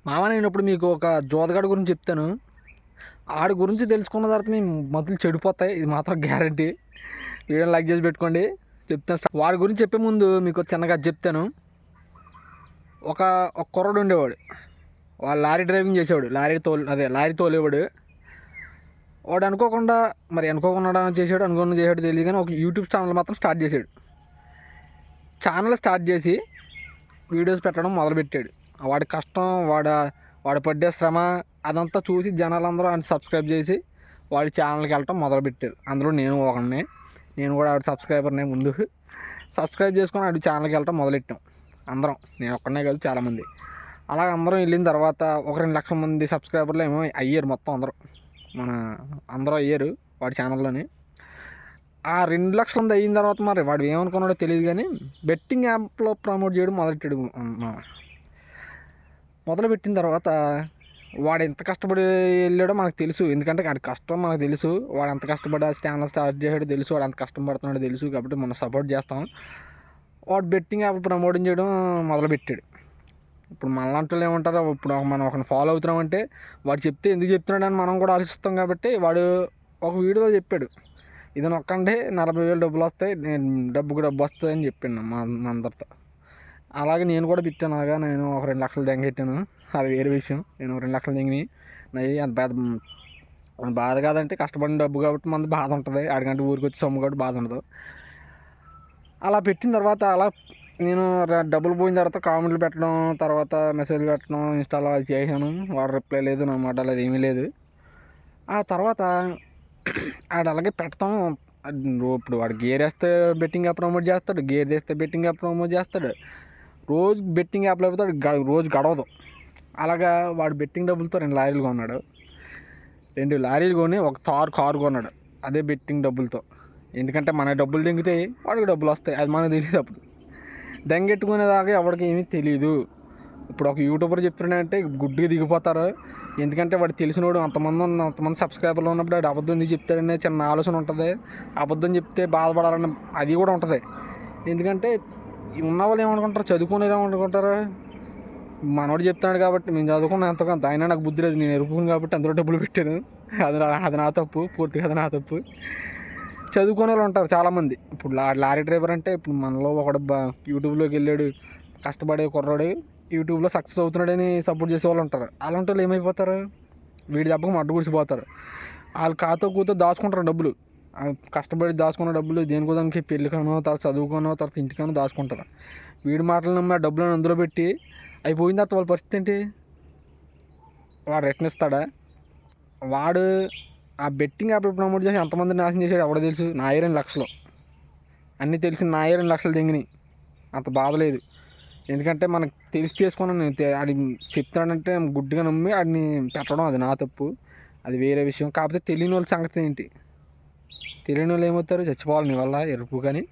మామ నేను ఇప్పుడు మీకు ఒక జోదగాడి గురించి చెప్తాను. ఆడి గురించి తెలుసుకున్న తర్వాత మీ మొదలు చెడిపోతాయి, ఇది మాత్రం గ్యారంటీ. వీడియోని లైక్ చేసి పెట్టుకోండి. చెప్తాను. వాడి గురించి చెప్పే ముందు మీకు చిన్నగా చెప్తాను. ఒక ఒక కుర్రాడు ఉండేవాడు. వాడు లారీ డ్రైవింగ్ చేసేవాడు. లారీ తోలేవాడు. వాడు అనుకోకుండా, మరి అనుకోకుండా చేసాడు, అనుకోకుండా చేసాడు తెలియదు, కానీ ఒక యూట్యూబ్ ఛానల్ మాత్రం స్టార్ట్ చేశాడు. ఛానల్ స్టార్ట్ చేసి వీడియోస్ పెట్టడం మొదలుపెట్టాడు. వాడి కష్టం, వాడు పడ్డే శ్రమ అదంతా చూసి జనాలందరూ ఆయన సబ్స్క్రైబ్ చేసి వాడి ఛానల్కి వెళ్ళటం మొదలుపెట్టారు. అందులో నేను ఒకడిని. నేను కూడా ఆవిడ సబ్స్క్రైబర్నే. ముందు సబ్స్క్రైబ్ చేసుకొని ఆవిడ ఛానల్కి వెళ్ళటం మొదలెట్టాం అందరం. నేను ఒక్కడనే కాదు, చాలామంది. అలాగ అందరం వెళ్ళిన తర్వాత ఒక 2 లక్షల మంది సబ్స్క్రైబర్లు ఏమో అయ్యారు. మొత్తం అందరూ అయ్యారు వాడి ఛానల్లోని. ఆ 2 లక్షల మంది అయిన తర్వాత మరి వాడు ఏమనుకున్నాడో తెలియదు, కానీ బెట్టింగ్ యాప్లో ప్రమోట్ చేయడం మొదలెట్టాడు. మొదలుపెట్టిన తర్వాత వాడు ఎంత కష్టపడి వెళ్ళాడో మనకు తెలుసు. ఎందుకంటే వాడి కష్టం మనకు తెలుసు. వాడు ఎంత కష్టపడి ఛానల్ స్టార్ట్ చేసాడో తెలుసు. వాడు ఎంత కష్టపడుతున్నాడో తెలుసు. కాబట్టి మనం సపోర్ట్ చేస్తాం. వాడు బెట్టింగ్ యాప్ ప్రమోటింగ్ చేయడం మొదలుపెట్టాడు. ఇప్పుడు మనలాంటి ఏమంటారో, ఇప్పుడు మనం ఒకరిని ఫాలో అవుతున్నామంటే వాడు చెప్తే ఎందుకు చెప్తున్నాడని మనం కూడా ఆలోచిస్తాం. కాబట్టి వాడు ఒక వీడియోలో చెప్పాడు, ఇది నొక్కండి 40,000 డబ్బులు వస్తాయి, నేను డబ్బు వస్తుంది అని చెప్పాను మా అందరితో. అలాగే నేను కూడా పెట్టాను. అలాగా నేను ఒక 2 లక్షలు దెంగెట్టాను. అది వేరే విషయం. నేను 2 లక్షలు దెంగిని నయ్యి అంత బాధ కాదంటే, కష్టపడిన డబ్బు కాబట్టి మనది బాధ ఉంటుంది. ఆడికంటే ఊరికి వచ్చి సొమ్ము కాబట్టి బాధ ఉండదు. అలా పెట్టిన తర్వాత నేను డబ్బులు పోయిన తర్వాత కామెంట్లు పెట్టడం, తర్వాత మెసేజ్లు పెట్టడం, ఇన్స్టాలో అది చేశాను. వాడు రిప్లై లేదు, నా మాట లేదు, ఏమీ లేదు. ఆ తర్వాత అలాగే పెడతాం. ఇప్పుడు వాడు గేర్ వేస్తే బెట్టింగ్ యాప్ ప్రమోట్ చేస్తాడు, గేర్ వేస్తే బెట్టింగ్ యాప్ ప్రమోట్ చేస్తాడు. రోజు బెట్టింగ్ యాప్లో అయిపోతే రోజు గడవదు. అలాగా వాడు బెట్టింగ్ డబ్బులతో 2 లారీలు కొన్నాడు. 2 లారీలు కొని ఒక కారు కొన్నాడు అదే బెట్టింగ్ డబ్బులతో. ఎందుకంటే మన డబ్బులు దెంగితే వాడికి డబ్బులు వస్తాయి, అది మనకు తెలియదు. అప్పుడు దెంగెట్టుకునేదాకా ఎవరికి ఏమీ తెలియదు. ఇప్పుడు ఒక యూట్యూబర్ చెప్తున్నాడంటే గుడ్డిగా దిగిపోతారు. ఎందుకంటే వాడు తెలిసినోడు అంతమంది సబ్స్క్రైబర్లు ఉన్నప్పుడు వాడు అబద్ధం ఎందుకు చెప్తాడనే చిన్న ఆలోచన ఉంటుంది. అబద్ధం చెప్తే బాధపడాలన్న అది కూడా ఉంటుంది. ఎందుకంటే ఉన్న వాళ్ళు ఏమనుకుంటారు, చదువుకునేది ఏమనుకుంటారు, మనోడు చెప్తున్నాడు కాబట్టి మేము చదువుకున్న ఎంతకంత, అయినా నాకు బుద్ధి లేదు, నేను ఎరుపుకుని కాబట్టి అందులో డబ్బులు పెట్టాను. అది నా తప్పు, పూర్తిగా అది నా తప్పు. చదువుకునే వాళ్ళు ఉంటారు చాలామంది. ఇప్పుడు లారీ డ్రైవర్ అంటే, ఇప్పుడు మనలో ఒకడు యూట్యూబ్లోకి వెళ్ళాడు, కష్టపడే కుర్రాడు యూట్యూబ్లో సక్సెస్ అవుతున్నాడని సపోర్ట్ చేసే వాళ్ళు ఉంటారు. అలాంటి వాళ్ళు ఏమైపోతారు, వీడి దెబ్బకు మడ్డు గుడిసిపోతారు. వాళ్ళు కాతో కూతో దాచుకుంటారు డబ్బులు. కష్టపడి దాచుకున్న డబ్బులు దేనికో దానికి పెళ్ళికనో, తర్వాత చదువుకోనో, తర్వాత ఇంటికనో దాచుకుంటారు. వీడి మాటలు నమ్మి ఆ డబ్బులను అందులో పెట్టి అయిపోయిన తర్వాత వాళ్ళ పరిస్థితి ఏంటి? వాడు రిటర్న్ ఇస్తాడా? వాడు ఆ బెట్టింగ్ యాప్ ప్రమోట్ చేసి ఎంతమంది నాశనం చేశాడు ఎవడో తెలుసు. నా 2 లక్షలు అన్నీ తెలిసి నా 2 లక్షలు దింగినాయి. అంత బాధ లేదు. ఎందుకంటే మనకు తెలిసి చేసుకున్నాను. అది చెప్తాడంటే గుడ్డిగా నమ్మి ఆడిని పెట్టడం అది నా తప్పు, అది వేరే విషయం. కాకపోతే తెలియని వాళ్ళ సంగతి ఏంటి? తెలియని వాళ్ళు ఏమవుతారు, చచ్చిపోవాలి నీ వల్ల ఎరుపు. కానీ